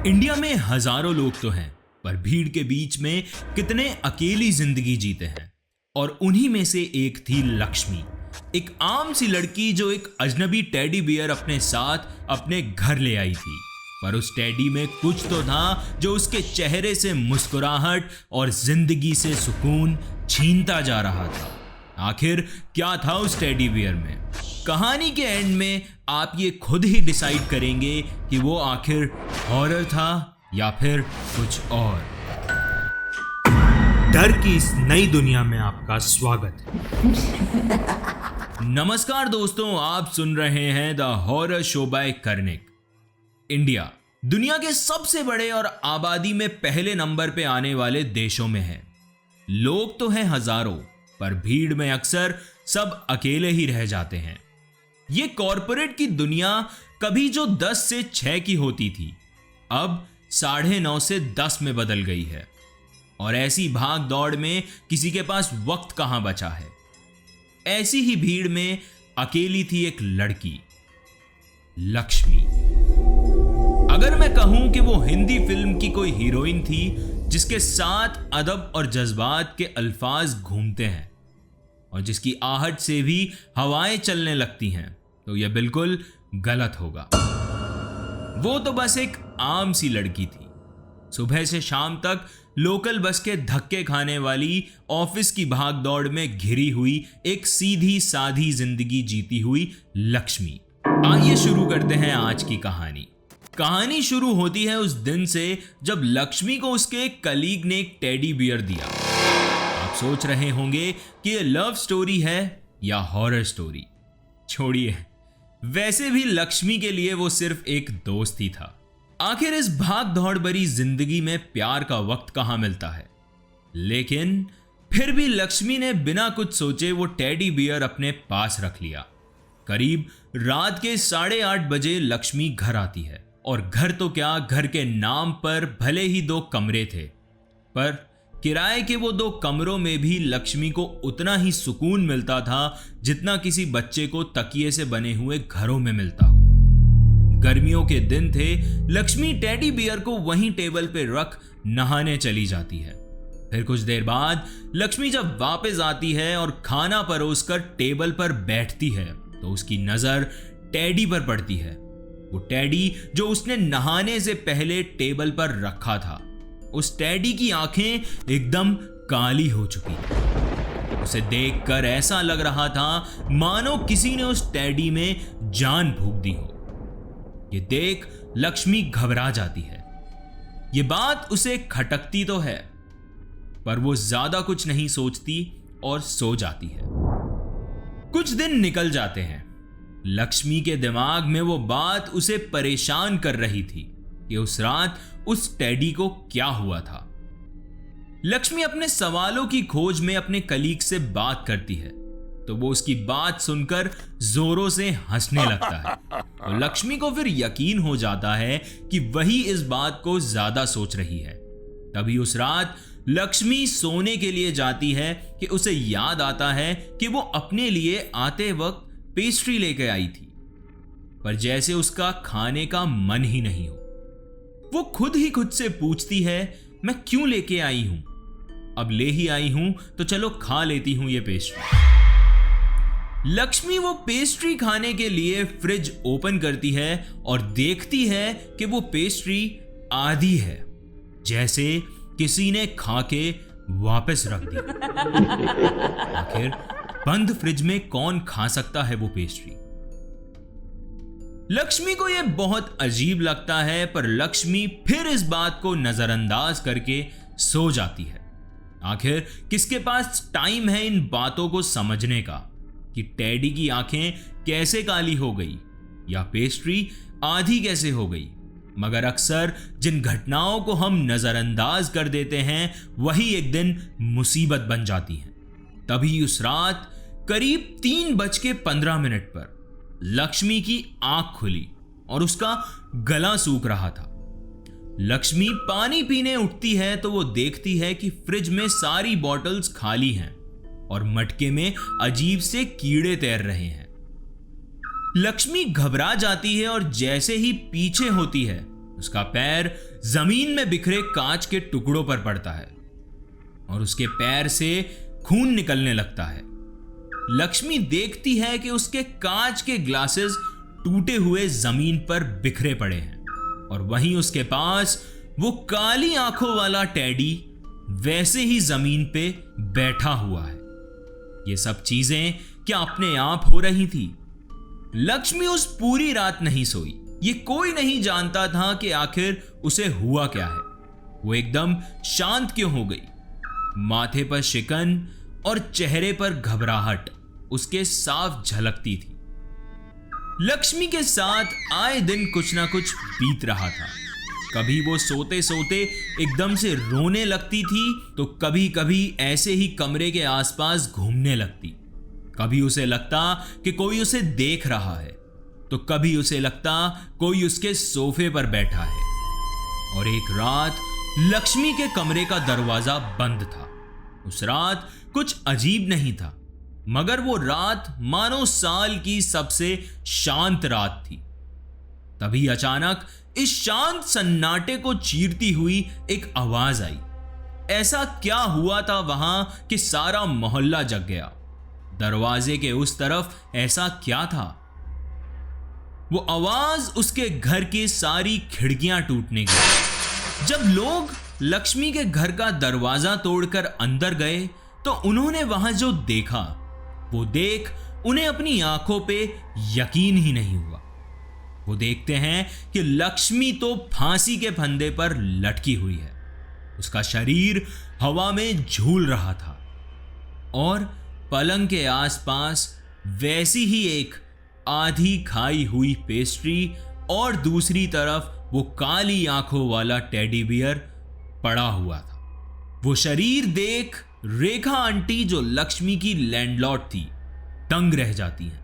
India में हजारों लोग तो हैं, पर भीड़ के बीच में कितने अकेली जिंदगी जीते हैं। और उन्हीं में से एक थी लक्ष्मी, एक आम सी लड़की जो एक अजनबी टेडी बियर अपने साथ अपने घर ले आई थी। पर उस टेडी में कुछ तो था जो उसके चेहरे से मुस्कुराहट और जिंदगी से सुकून छीनता जा रहा था। आखिर क्या था उस टेडी बियर में? कहानी के एंड में आप ये खुद ही डिसाइड करेंगे कि वो आखिर हॉरर था या फिर कुछ और। डर की इस नई दुनिया में आपका स्वागत है। नमस्कार दोस्तों, आप सुन रहे हैं the horror show by Karnik. India दुनिया के सबसे बड़े और आबादी में पहले नंबर पे आने वाले देशों में है। लोग तो हैं हजारों, पर भीड़ में अक्सर सब अकेले ही रह जाते हैं। ये कॉरपोरेट की दुनिया कभी जो 10 से 6 की होती थी, अब 9:30 से 10 में बदल गई है। और ऐसी भाग दौड़ में किसी के पास वक्त कहां बचा है। ऐसी ही भीड़ में अकेली थी एक लड़की, लक्ष्मी। अगर मैं कहूं कि वो हिंदी फिल्म की कोई हीरोइन थी जिसके साथ अदब और जज्बात के अल्फाज घूमते हैं और जिसकी आहट से भी हवाएं चलने लगती हैं, तो यह बिल्कुल गलत होगा। वो तो बस एक आम सी लड़की थी, सुबह से शाम तक लोकल बस के धक्के खाने वाली, ऑफिस की भाग दौड़ में घिरी हुई एक सीधी साधी जिंदगी जीती हुई लक्ष्मी। आइए शुरू करते हैं आज की कहानी। कहानी शुरू होती है उस दिन से जब लक्ष्मी को उसके एक कलीग ने एक टेडी बियर दिया। आप सोच रहे होंगे कि ये लव स्टोरी है या हॉरर स्टोरी। छोड़िए, वैसे भी लक्ष्मी के लिए वो सिर्फ एक दोस्त ही था। आखिर इस भाग दौड़ भरी जिंदगी में प्यार का वक्त कहां मिलता है। लेकिन फिर भी लक्ष्मी ने बिना कुछ सोचे वो टेडी बियर अपने पास रख लिया। करीब रात के 8:30 बजे लक्ष्मी घर आती है। और घर तो क्या, घर के नाम पर भले ही 2 कमरे थे, पर किराए के वो 2 कमरों में भी लक्ष्मी को उतना ही सुकून मिलता था जितना किसी बच्चे को तकिए से बने हुए घरों में मिलता हो। गर्मियों के दिन थे। लक्ष्मी टेडी बियर को वहीं टेबल पे रख नहाने चली जाती है। फिर कुछ देर बाद लक्ष्मी जब वापस आती है और खाना परोसकर टेबल पर बैठती है, तो उसकी नजर टेडी पर पड़ती है। वो टेडी जो उसने नहाने से पहले टेबल पर रखा था। उस टेडी की आंखें एकदम काली हो चुकी थी। उसे देखकर ऐसा लग रहा था मानो किसी ने उस टेडी में जान फूंक दी हो। ये देख लक्ष्मी घबरा जाती है। ये बात उसे खटकती तो है, पर वो ज्यादा कुछ नहीं सोचती और सो जाती है। कुछ दिन निकल जाते हैं। लक्ष्मी के दिमाग में वो बात उसे परेशान कर रही थी कि उस रात उस टेडी को क्या हुआ था। लक्ष्मी अपने सवालों की खोज में अपने कलीग से बात करती है, तो वो उसकी बात सुनकर जोरों से हंसने लगता है। तो लक्ष्मी को फिर यकीन हो जाता है कि वही इस बात को ज्यादा सोच रही है। तभी उस रात लक्ष्मी सोने के लिए जाती है कि उसे याद आता है कि वो अपने लिए आते वक्त पेस्ट्री लेके आई थी, पर जैसे उसका खाने का मन ही नहीं हो। वो खुद ही खुद से पूछती है, मैं क्यों लेके आई हूं? अब ले ही आई हूं तो चलो खा लेती हूं ये पेस्ट्री। लक्ष्मी वो पेस्ट्री खाने के लिए फ्रिज ओपन करती है और देखती है कि वो पेस्ट्री आधी है, जैसे किसी ने खा के वापस रख दी। आखिर बंद फ्रिज में कौन खा सकता है वो पेस्ट्री? लक्ष्मी को यह बहुत अजीब लगता है, पर लक्ष्मी फिर इस बात को नजरअंदाज करके सो जाती है। आखिर किसके पास टाइम है इन बातों को समझने का कि टेडी की आंखें कैसे काली हो गई या पेस्ट्री आधी कैसे हो गई। मगर अक्सर जिन घटनाओं को हम नजरअंदाज कर देते हैं, वही एक दिन मुसीबत बन जाती हैं। तभी उस रात करीब 3:15 पर लक्ष्मी की आंख खुली और उसका गला सूख रहा था। लक्ष्मी पानी पीने उठती है तो वो देखती है कि फ्रिज में सारी बॉटल्स खाली हैं और मटके में अजीब से कीड़े तैर रहे हैं। लक्ष्मी घबरा जाती है और जैसे ही पीछे होती है उसका पैर जमीन में बिखरे कांच के टुकड़ों पर पड़ता है और उसके पैर से खून निकलने लगता है। लक्ष्मी देखती है कि उसके कांच के ग्लासेस टूटे हुए जमीन पर बिखरे पड़े हैं और वहीं उसके पास वो काली आंखों वाला टेडी वैसे ही जमीन पे बैठा हुआ है। ये सब चीजें क्या अपने आप हो रही थी? लक्ष्मी उस पूरी रात नहीं सोई। ये कोई नहीं जानता था कि आखिर उसे हुआ क्या है। वो एकदम शांत क्यों हो गई? माथे पर शिकन और चेहरे पर घबराहट उसके साफ झलकती थी। लक्ष्मी के साथ आए दिन कुछ ना कुछ बीत रहा था। कभी वो सोते सोते एकदम से रोने लगती थी तो कभी कभी ऐसे ही कमरे के आसपास घूमने लगती। कभी उसे लगता कि कोई उसे देख रहा है तो कभी उसे लगता कोई उसके सोफे पर बैठा है। और एक रात लक्ष्मी के कमरे का दरवाजा बंद था। उस रात कुछ अजीब नहीं था, मगर वो रात मानो साल की सबसे शांत रात थी। तभी अचानक इस शांत सन्नाटे को चीरती हुई एक आवाज आई। ऐसा क्या हुआ था वहां कि सारा मोहल्ला जग गया? दरवाजे के उस तरफ ऐसा क्या था? वो आवाज उसके घर की सारी खिड़कियां टूटने की। जब लोग लक्ष्मी के घर का दरवाजा तोड़कर अंदर गए तो उन्होंने वहां जो देखा वो देख उन्हें अपनी आंखों पे यकीन ही नहीं हुआ। वो देखते हैं कि लक्ष्मी तो फांसी के फंदे पर लटकी हुई है। उसका शरीर हवा में झूल रहा था और पलंग के आसपास वैसी ही एक आधी खाई हुई पेस्ट्री और दूसरी तरफ वो काली आंखों वाला टेडी बियर पड़ा हुआ था। वो शरीर देख रेखा आंटी, जो लक्ष्मी की लैंडलॉर्ड थी, दंग रह जाती हैं,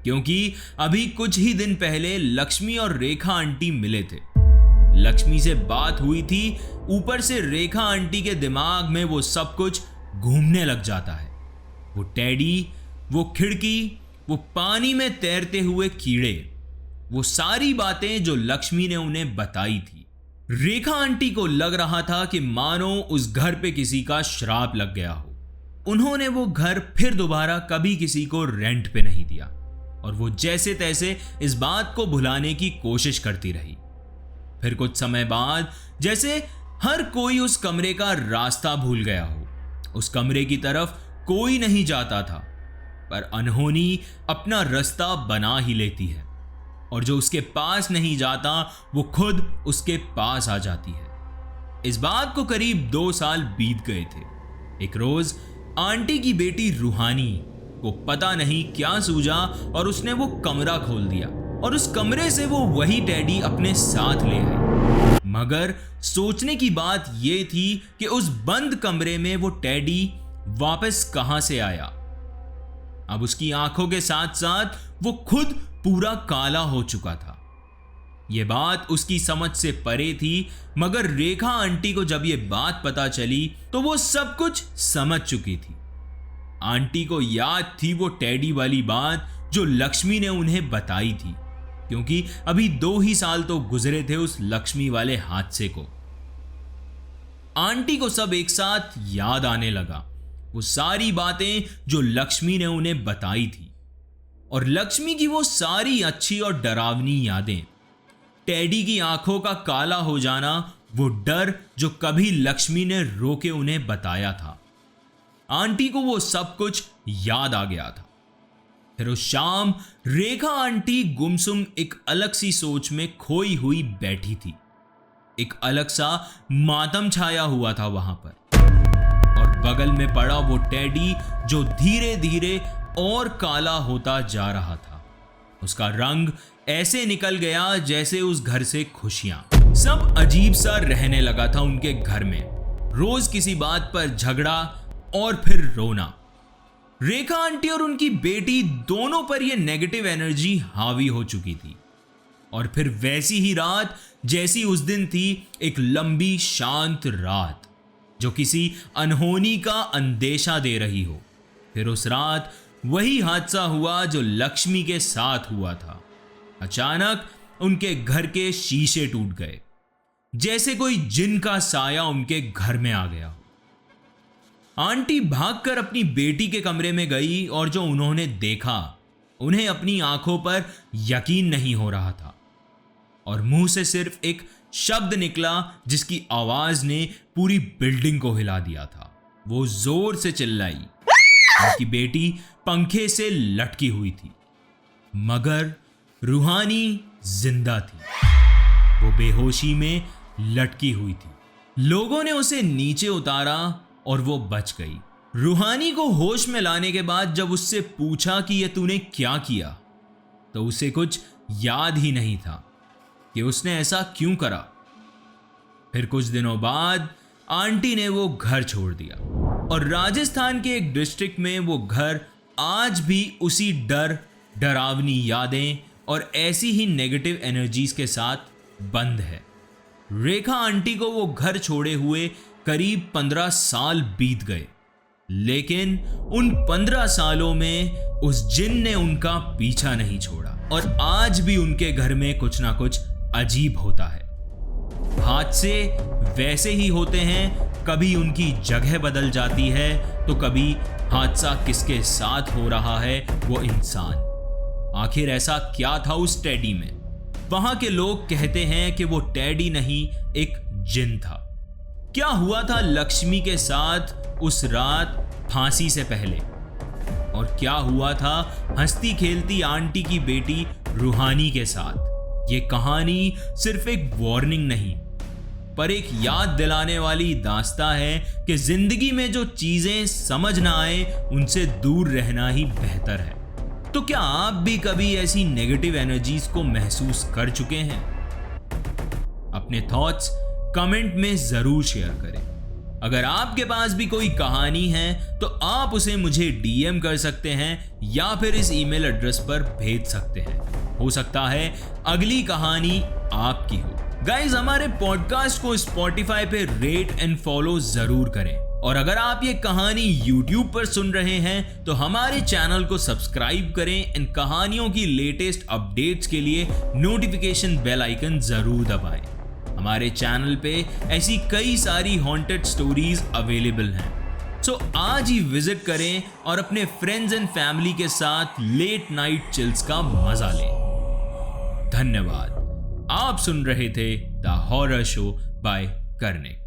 क्योंकि अभी कुछ ही दिन पहले लक्ष्मी और रेखा आंटी मिले थे। लक्ष्मी से बात हुई थी, ऊपर से रेखा आंटी के दिमाग में वो सब कुछ घूमने लग जाता है। वो टेडी, वो खिड़की, वो पानी में तैरते हुए कीड़े, वो सारी बातें जो लक्ष्मी ने उन्हें बताई थी। रेखा आंटी को लग रहा था कि मानो उस घर पे किसी का श्राप लग गया हो। उन्होंने वो घर फिर दोबारा कभी किसी को रेंट पे नहीं दिया और वो जैसे तैसे इस बात को भुलाने की कोशिश करती रही। फिर कुछ समय बाद जैसे हर कोई उस कमरे का रास्ता भूल गया हो, उस कमरे की तरफ कोई नहीं जाता था, पर अनहोनी अपना रास्ता बना ही लेती है और जो उसके पास नहीं जाता वो खुद उसके पास आ जाती है। इस बात को करीब 2 साल बीत गए थे। एक रोज आंटी की बेटी रूहानी को पता नहीं क्या सूझा और उसने वो कमरा खोल दिया और उस कमरे से वो वही टेडी अपने साथ ले आई। मगर सोचने की बात ये थी कि उस बंद कमरे में वो टेडी वापस कहां से आया। अब उसकी आंखों के साथ साथ वो खुद पूरा काला हो चुका था। यह बात उसकी समझ से परे थी, मगर रेखा आंटी को जब यह बात पता चली तो वो सब कुछ समझ चुकी थी। आंटी को याद थी वो टेडी वाली बात जो लक्ष्मी ने उन्हें बताई थी, क्योंकि अभी 2 ही साल तो गुजरे थे उस लक्ष्मी वाले हादसे को। आंटी को सब एक साथ याद आने लगा, वो सारी बातें जो लक्ष्मी ने उन्हें बताई थी और लक्ष्मी की वो सारी अच्छी और डरावनी यादें, टेडी की आंखों का काला हो जाना, वो डर जो कभी लक्ष्मी ने रो के उन्हें बताया था। आंटी को वो सब कुछ याद आ गया था। फिर उस शाम रेखा आंटी गुमसुम एक अलग सी सोच में खोई हुई बैठी थी। एक अलग सा मातम छाया हुआ था वहां पर और बगल में पड़ा वो टेडी जो धीरे धीरे और काला होता जा रहा था। उसका रंग ऐसे निकल गया जैसे उस घर से खुशियां। सब अजीब सा रहने लगा था उनके घर में। रोज किसी बात पर झगड़ा और फिर रोना। रेखा आंटी और उनकी बेटी दोनों पर यह नेगेटिव एनर्जी हावी हो चुकी थी। और फिर वैसी ही रात जैसी उस दिन थी, एक लंबी शांत रात जो किसी अनहोनी का अंदेशा दे रही हो। फिर उस रात वही हादसा हुआ जो लक्ष्मी के साथ हुआ था। अचानक उनके घर के शीशे टूट गए जैसे कोई जिन का साया उनके घर में आ गया। आंटी भागकर अपनी बेटी के कमरे में गई और जो उन्होंने देखा उन्हें अपनी आंखों पर यकीन नहीं हो रहा था और मुंह से सिर्फ एक शब्द निकला जिसकी आवाज ने पूरी बिल्डिंग को हिला दिया था। वो जोर से चिल्लाई। उनकी बेटी पंखे से लटकी हुई थी मगर रूहानी जिंदा थी। वो बेहोशी में लटकी हुई थी। लोगों ने उसे नीचे उतारा और वो बच गई। रूहानी को होश में लाने के बाद जब उससे पूछा कि ये तूने क्या किया तो उसे कुछ याद ही नहीं था कि उसने ऐसा क्यों करा। फिर कुछ दिनों बाद आंटी ने वो घर छोड़ दिया और राजस्थान के एक डिस्ट्रिक्ट में वो घर आज भी उसी डरावनी यादें और ऐसी ही नेगेटिव एनर्जीज के साथ बंद है। रेखा आंटी को वो घर छोड़े हुए करीब 15 साल बीत गए, लेकिन उन 15 सालों में उस जिन ने उनका पीछा नहीं छोड़ा और आज भी उनके घर में कुछ ना कुछ अजीब होता है। हादसे वैसे ही होते हैं, कभी उनकी जगह बदल जाती है तो कभी हादसा किसके साथ हो रहा है वो इंसान। आखिर ऐसा क्या था उस टेडी में? वहां के लोग कहते हैं कि वो टेडी नहीं एक जिन था। क्या हुआ था लक्ष्मी के साथ उस रात फांसी से पहले और क्या हुआ था हंसती खेलती आंटी की बेटी रूहानी के साथ? ये कहानी सिर्फ एक वार्निंग नहीं पर एक याद दिलाने वाली दास्तां है कि जिंदगी में जो चीजें समझ ना आए उनसे दूर रहना ही बेहतर है। तो क्या आप भी कभी ऐसी नेगेटिव एनर्जीज को महसूस कर चुके हैं? अपने थॉट्स कमेंट में जरूर शेयर करें। अगर आपके पास भी कोई कहानी है तो आप उसे मुझे डीएम कर सकते हैं या फिर इस ईमेल एड्रेस पर भेज सकते हैं। हो सकता है अगली कहानी आपकी हो। गाइज, हमारे पॉडकास्ट को स्पॉटिफाई पे रेट एंड फॉलो जरूर करें और अगर आप ये कहानी यूट्यूब पर सुन रहे हैं तो हमारे चैनल को सब्सक्राइब करें। इन कहानियों की लेटेस्ट अपडेट्स के लिए नोटिफिकेशन बेल आइकन जरूर दबाएं। हमारे चैनल पे ऐसी कई सारी हॉन्टेड स्टोरीज अवेलेबल हैं, सो आज ही विजिट करें और अपने फ्रेंड्स एंड फैमिली के साथ लेट नाइट चिल्स का मजा लें। धन्यवाद। आप सुन रहे थे the horror show by Karnik.